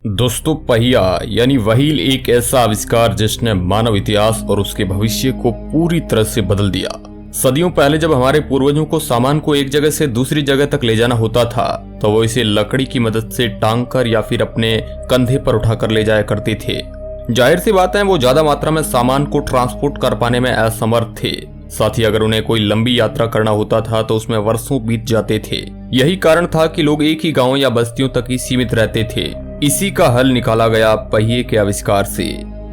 दोस्तों, पहिया यानी व्हील एक ऐसा आविष्कार जिसने मानव इतिहास और उसके भविष्य को पूरी तरह से बदल दिया। सदियों पहले जब हमारे पूर्वजों को सामान को एक जगह से दूसरी जगह तक ले जाना होता था तो वो इसे लकड़ी की मदद से टांग कर या फिर अपने कंधे पर उठाकर ले जाया करते थे। जाहिर सी बात है, वो ज्यादा मात्रा में सामान को ट्रांसपोर्ट कर पाने में असमर्थ थे। साथ ही अगर उन्हें कोई लंबी यात्रा करना होता था तो उसमें वर्षों बीत जाते थे। यही कारण था कि लोग एक ही गांव या बस्तियों तक ही सीमित रहते थे। इसी का हल निकाला गया पहिए के आविष्कार से।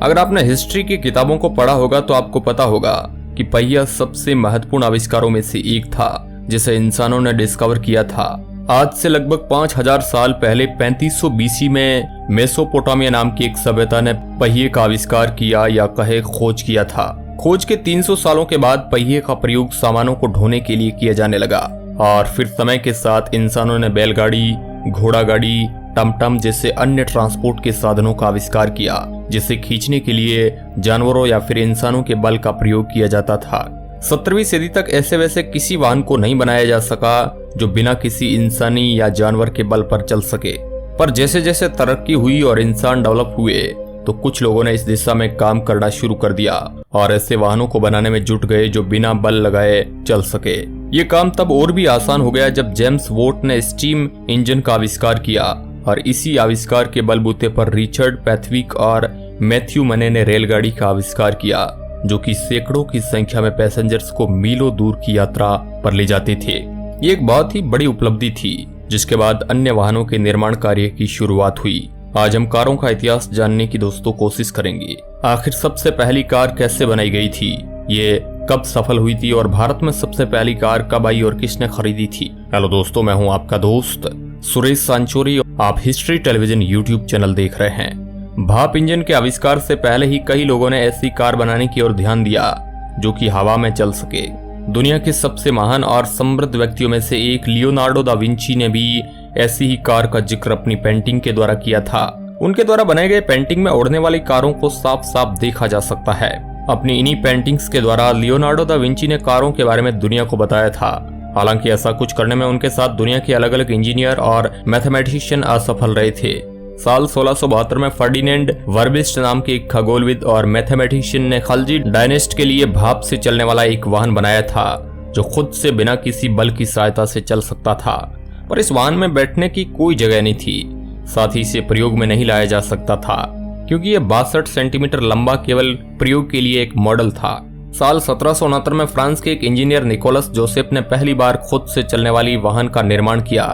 अगर आपने हिस्ट्री की किताबों को पढ़ा होगा तो आपको पता होगा कि पहिया सबसे महत्वपूर्ण आविष्कारों में से एक था जिसे इंसानों ने डिस्कवर किया था। आज से लगभग 5000 साल पहले 3500 बीसी में मेसोपोटामिया नाम की एक सभ्यता ने पहिए का आविष्कार किया या कहे खोज किया था। खोज के 300 सालों के बाद पहिए का प्रयोग सामानों को ढोने के लिए किया जाने लगा और फिर समय के साथ इंसानों ने बैलगाड़ी, घोड़ा गाड़ी, टमटम जैसे अन्य ट्रांसपोर्ट के साधनों का आविष्कार किया जिसे खींचने के लिए जानवरों या फिर इंसानों के बल का प्रयोग किया जाता था। 17वीं सदी तक ऐसे वैसे किसी वाहन को नहीं बनाया जा सका जो बिना किसी इंसानी या जानवर के बल पर चल सके। पर जैसे जैसे तरक्की हुई और इंसान डेवलप हुए तो कुछ लोगों ने इस दिशा में काम करना शुरू कर दिया और ऐसे वाहनों को बनाने में जुट गए जो बिना बल लगाए चल सके। ये काम तब और भी आसान हो गया जब जेम्स वोट ने स्टीम इंजन का आविष्कार किया और इसी आविष्कार के बलबूते पर रिचर्ड पैथविक और मैथ्यू मने ने रेलगाड़ी का आविष्कार किया जो कि सैकड़ों की संख्या में पैसेंजर्स को मीलों दूर की यात्रा पर ले जाते थे। ये एक बहुत ही बड़ी उपलब्धि थी जिसके बाद अन्य वाहनों के निर्माण कार्य की शुरुआत हुई। आज हम कारों का इतिहास जानने की दोस्तों कोशिश करेंगे। आखिर सबसे पहली कार कैसे बनाई गई थी, ये कब सफल हुई थी और भारत में सबसे पहली कार कब आई और किसने खरीदी थी। हेलो दोस्तों, मैं हूं आपका दोस्त सुरेश सांचोरी। आप हिस्ट्री टेलीविजन यूट्यूब चैनल देख रहे हैं। भाप इंजन के आविष्कार से पहले ही कई लोगों ने ऐसी कार बनाने की ओर ध्यान दिया जो कि हवा में चल सके। दुनिया के सबसे महान और समृद्ध व्यक्तियों में से एक लियोनार्डो दा विंची ने भी ऐसी ही कार का जिक्र अपनी पेंटिंग के द्वारा किया था। उनके द्वारा बनाए गए पेंटिंग में उड़ने वाली कारों को साफ साफ देखा जा सकता है। अपनी इन्हीं पेंटिंग्स के द्वारा लियोनार्डो दा विंची ने कारों के बारे में दुनिया को बताया था। हालांकि ऐसा कुछ करने में उनके साथ दुनिया के अलग अलग इंजीनियर और मैथमेटिशियन असफल रहे थे। साल 1672 में फर्डिनेंड वर्बिस्ट नाम के एक खगोलविद और मैथमेटिशियन ने खलजी डायनेस्ट के लिए भाप से चलने वाला एक वाहन बनाया था जो खुद से बिना किसी बल की सहायता से चल सकता था। पर इस वाहन में बैठने की कोई जगह नहीं थी। साथ ही इसे प्रयोग में नहीं लाया जा सकता था क्योंकि यह 62 सेंटीमीटर लंबा केवल प्रयोग के लिए एक मॉडल था। साल 1769 में फ्रांस के एक इंजीनियर निकोलस जोसेफ ने पहली बार खुद से चलने वाली वाहन का निर्माण किया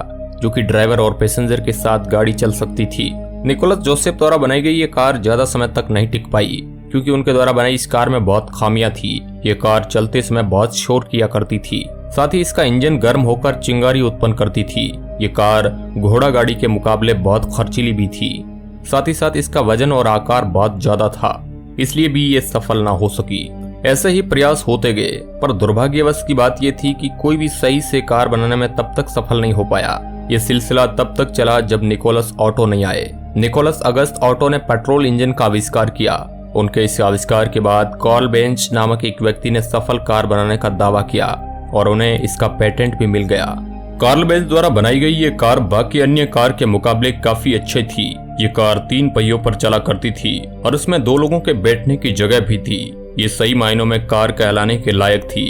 जो कि ड्राइवर और पैसेंजर के साथ गाड़ी चल सकती थी। निकोलस जोसेफ द्वारा बनाई गई ये कार ज्यादा समय तक नहीं टिक पाई क्योंकि उनके द्वारा बनाई इस कार में बहुत खामियां थी। ये कार चलते समय बहुत शोर किया करती थी। साथ ही इसका इंजन गर्म होकर चिंगारी उत्पन्न करती थी। ये कार घोड़ा गाड़ी के मुकाबले बहुत खर्चीली भी थी। साथ ही साथ इसका वजन और आकार बहुत ज्यादा था, इसलिए भी ये सफल ना हो सकी। ऐसे ही प्रयास होते गए पर दुर्भाग्यवश की बात यह थी कि कोई भी सही से कार बनाने में तब तक सफल नहीं हो पाया। ये सिलसिला तब तक चला जब निकोलस ऑटो नहीं आए। निकोलस अगस्त ऑटो ने पेट्रोल इंजन का आविष्कार किया। उनके इस आविष्कार के बाद कार्ल बेंच नामक एक व्यक्ति ने सफल कार बनाने का दावा किया और उन्हें इसका पेटेंट भी मिल गया। कार्ल बेंच द्वारा बनाई गई ये कार बाकी अन्य कार के मुकाबले काफी अच्छी थी। ये कार 3 पहियों पर चला करती थी और इसमें 2 लोगों के बैठने की जगह भी थी। ये सही मायनों में कार कहलाने के लायक थी।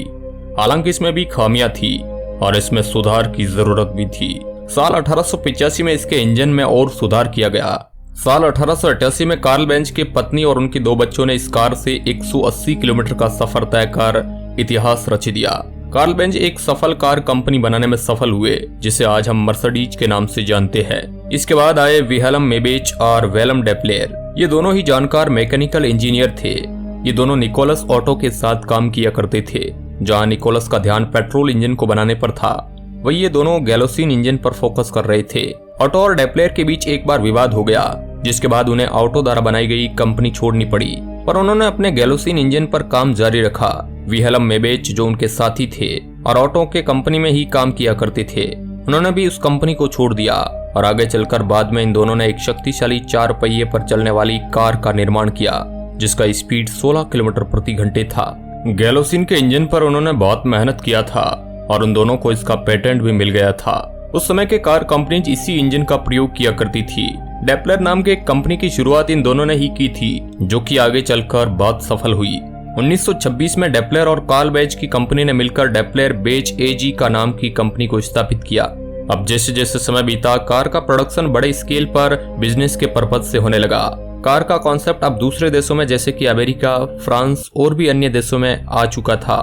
हालांकि इसमें भी खामियां थी और इसमें सुधार की जरूरत भी थी। साल 1885 में इसके इंजन में और सुधार किया गया। साल 1888 में कार्ल बेंच के पत्नी और उनके 2 बच्चों ने इस कार से 180 किलोमीटर का सफर तय कर इतिहास रच दिया। कार्ल बेंच एक सफल कार कंपनी बनाने में सफल हुए जिसे आज हम मर्सिडीज के नाम से जानते हैं। इसके बाद आए विल्हेल्म मेबेच और वेलम डेप्लेयर। ये दोनों ही जानकार मैकेनिकल इंजीनियर थे। ये दोनों निकोलस ऑटो के साथ काम किया करते थे। जहां निकोलस का ध्यान पेट्रोल इंजन को बनाने पर था, वही ये दोनों गैलोसिन इंजन पर फोकस कर रहे थे। ऑटो और डेप्लेयर के बीच एक बार विवाद हो गया जिसके बाद उन्हें ऑटो द्वारा बनाई गई कंपनी छोड़नी पड़ी, पर उन्होंने अपने गैलोसिन इंजन पर काम जारी रखा। विल्हेल्म मेबेच जो उनके साथी थे और ऑटो के कंपनी में ही काम किया करते थे, उन्होंने भी उस कंपनी को छोड़ दिया और आगे चलकर बाद में इन दोनों ने एक शक्तिशाली 4 पहिए पर चलने वाली कार का निर्माण किया जिसका स्पीड 16 किलोमीटर प्रति घंटे था। गैलोसिन के इंजन पर उन्होंने बहुत मेहनत किया था और उन दोनों को इसका पेटेंट भी मिल गया था। उस समय के कार कंपनीज इसी इंजन का प्रयोग किया करती थी। डेप्लर नाम के एक कंपनी की शुरुआत इन दोनों ने ही की थी, जो कि आगे चलकर बहुत सफल हुई। 1926 में डेप्लर और कार्ल बेज की कंपनी ने मिलकर डेप्लर बेज एजी का नाम की कंपनी को स्थापित किया। अब जैसे जैसे समय बीता, कार का प्रोडक्शन बड़े स्केल पर बिजनेस के पर्पज से होने लगा। कार का कॉन्सेप्ट अब दूसरे देशों में जैसे कि अमेरिका, फ्रांस और भी अन्य देशों में आ चुका था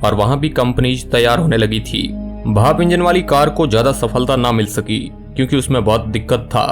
और वहां भी कंपनीज तैयार होने लगी थी। भाप इंजन वाली कार को ज्यादा सफलता ना मिल सकी क्योंकि उसमें बहुत दिक्कत था।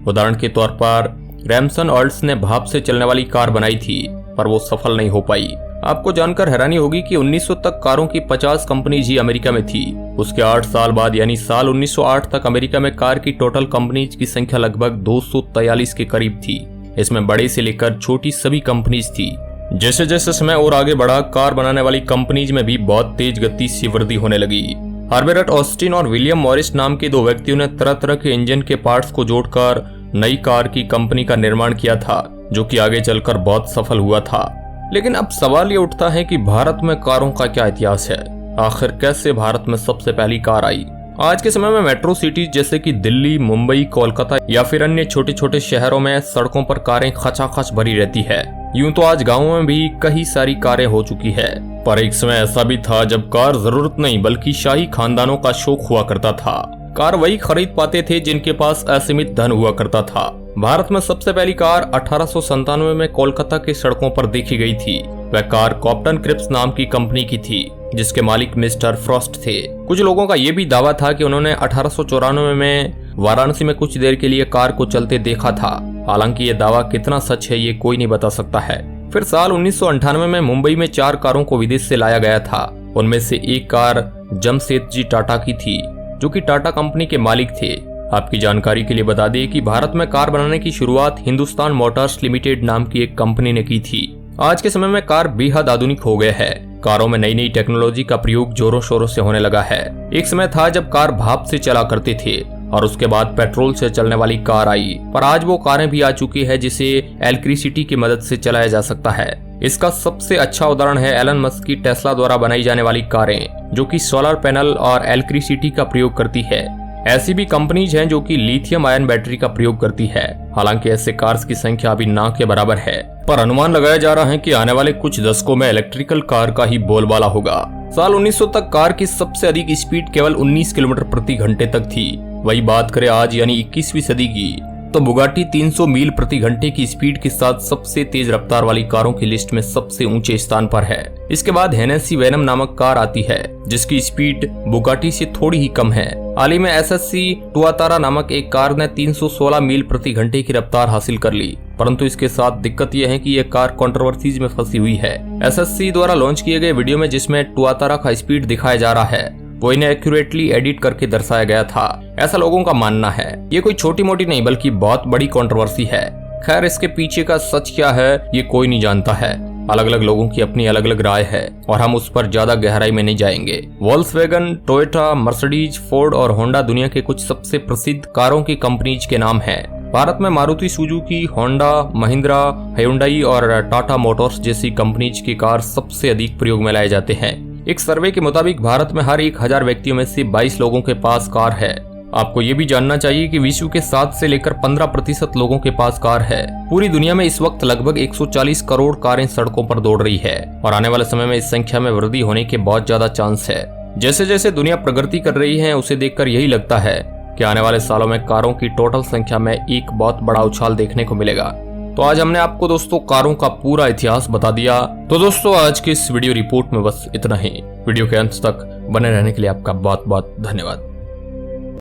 उदाहरण के तौर पर रैमसन ऑल्ड्स ने भाप से चलने वाली कार बनाई थी, पर वो सफल नहीं हो पाई। आपको जानकर हैरानी होगी कि 1900 तक कारों की 50 कंपनीज ही अमेरिका में थी। उसके 8 साल बाद यानी साल 1908 तक अमेरिका में कार की टोटल कंपनीज की संख्या लगभग 243 के करीब थी। इसमें बड़े से लेकर छोटी सभी कंपनीज थी। जैसे जैसे समय और आगे बढ़ा, कार बनाने वाली कंपनीज में भी बहुत तेज गति से वृद्धि होने लगी। हार्बेट ऑस्टिन और विलियम मॉरिस नाम के 2 व्यक्तियों ने तरह तरह के इंजन के पार्ट्स को जोड़कर नई कार की कंपनी का निर्माण किया था, जो कि आगे चलकर बहुत सफल हुआ था। लेकिन अब सवाल ये उठता है कि भारत में कारों का क्या इतिहास है? आखिर कैसे भारत में सबसे पहली कार आई? आज के समय में मेट्रो सिटीज जैसे कि दिल्ली, मुंबई, कोलकाता या फिर अन्य छोटे छोटे शहरों में सड़कों पर कारें खचाखच भरी रहती है। यूं तो आज गाँवों में भी कई सारी कारें हो चुकी है, पर एक समय ऐसा भी था जब कार जरूरत नहीं बल्कि शाही खानदानों का शौक हुआ करता था। कार वही खरीद पाते थे जिनके पास असीमित धन हुआ करता था। भारत में सबसे पहली कार 1897 में कोलकाता के सड़कों पर देखी गई थी। वह कार कॉप्टन क्रिप्स नाम की कंपनी की थी, जिसके मालिक मिस्टर फ्रॉस्ट थे। कुछ लोगों का यह भी दावा था कि उन्होंने 1894 में वाराणसी में कुछ देर के लिए कार को चलते देखा था। हालांकि ये दावा कितना सच है ये कोई नहीं बता सकता है। फिर साल 1998 में मुंबई में 4 कारों को विदेश से लाया गया था। उनमें से एक कार जमशेदजी टाटा की थी, जो कि टाटा कंपनी के मालिक थे। आपकी जानकारी के लिए बता दें कि भारत में कार बनाने की शुरुआत हिंदुस्तान मोटर्स लिमिटेड नाम की एक कंपनी ने की थी। आज के समय में कार बेहद आधुनिक हो गए है। कारों में नई नई टेक्नोलॉजी का प्रयोग जोरों शोरों से होने लगा है। एक समय था जब कार भाप से चला करते थे और उसके बाद पेट्रोल से चलने वाली कार आई, पर आज वो कारें भी आ चुकी है जिसे इलेक्ट्रिसिटी की मदद से चलाया जा सकता है। इसका सबसे अच्छा उदाहरण है एलन मस्क की टेस्ला द्वारा बनाई जाने वाली कारें, जो कि सोलर पैनल और इलेक्ट्रिसिटी का प्रयोग करती है। ऐसी भी कंपनीज हैं जो कि लिथियम आयन बैटरी का प्रयोग करती है। हालांकि ऐसे कार्स की संख्या अभी ना के बराबर है, पर अनुमान लगाया जा रहा है कि आने वाले कुछ दशकों में इलेक्ट्रिकल कार का ही बोलबाला होगा। साल 1900 तक कार की सबसे अधिक स्पीड केवल 19 किलोमीटर प्रति घंटे तक थी। वही बात करें आज यानी 21वीं सदी की, तो बुगाटी 300 मील प्रति घंटे की स्पीड के साथ सबसे तेज रफ्तार वाली कारों की लिस्ट में सबसे ऊंचे स्थान पर है। इसके बाद हेनेसी वेनम नामक कार आती है, जिसकी स्पीड बुगाटी से थोड़ी ही कम है। हाल ही में एसएससी टुआतारा नामक एक कार ने 316 मील प्रति घंटे की रफ्तार हासिल कर ली, परंतु इसके साथ दिक्कत यह है कि यह कार कंट्रोवर्सीज में फंसी हुई है। एसएससी द्वारा लॉन्च किए गए वीडियो में जिसमें टुआतारा का स्पीड दिखाया जा रहा है, वो इन्हें एक्यूरेटली एडिट करके दर्शाया गया था, ऐसा लोगों का मानना है। ये कोई छोटी मोटी नहीं बल्कि बहुत बड़ी कंट्रोवर्सी है। खैर, इसके पीछे का सच क्या है ये कोई नहीं जानता है। अलग अलग लोगों की अपनी अलग अलग राय है और हम उस पर ज्यादा गहराई में नहीं जाएंगे। वोल्क्सवैगन, टोयोटा, मर्सिडीज, फोर्ड और होंडा दुनिया के कुछ सबसे प्रसिद्ध कारों की कंपनीज के नाम हैं। भारत में Maruti Suzuki, Honda, Mahindra, hyundai और टाटा मोटर्स जैसी कंपनीज की कार सबसे अधिक प्रयोग में लाए जाते हैं। एक सर्वे के मुताबिक भारत में हर 1000 व्यक्तियों में से 22 लोगों के पास कार है। आपको ये भी जानना चाहिए कि विश्व के 7 से लेकर 15% लोगों के पास कार है। पूरी दुनिया में इस वक्त लगभग 140 करोड़ कारें सड़कों पर दौड़ रही है और आने वाले समय में इस संख्या में वृद्धि होने के बहुत ज्यादा चांस है। जैसे जैसे दुनिया प्रगति कर रही है, उसे देखकर यही लगता है कि आने वाले सालों में कारों की टोटल संख्या में एक बहुत बड़ा उछाल देखने को मिलेगा। तो आज हमने आपको दोस्तों कारों का पूरा इतिहास बता दिया। तो दोस्तों आज की इस वीडियो रिपोर्ट में बस इतना ही। वीडियो के अंत तक बने रहने के लिए आपका बहुत बहुत धन्यवाद।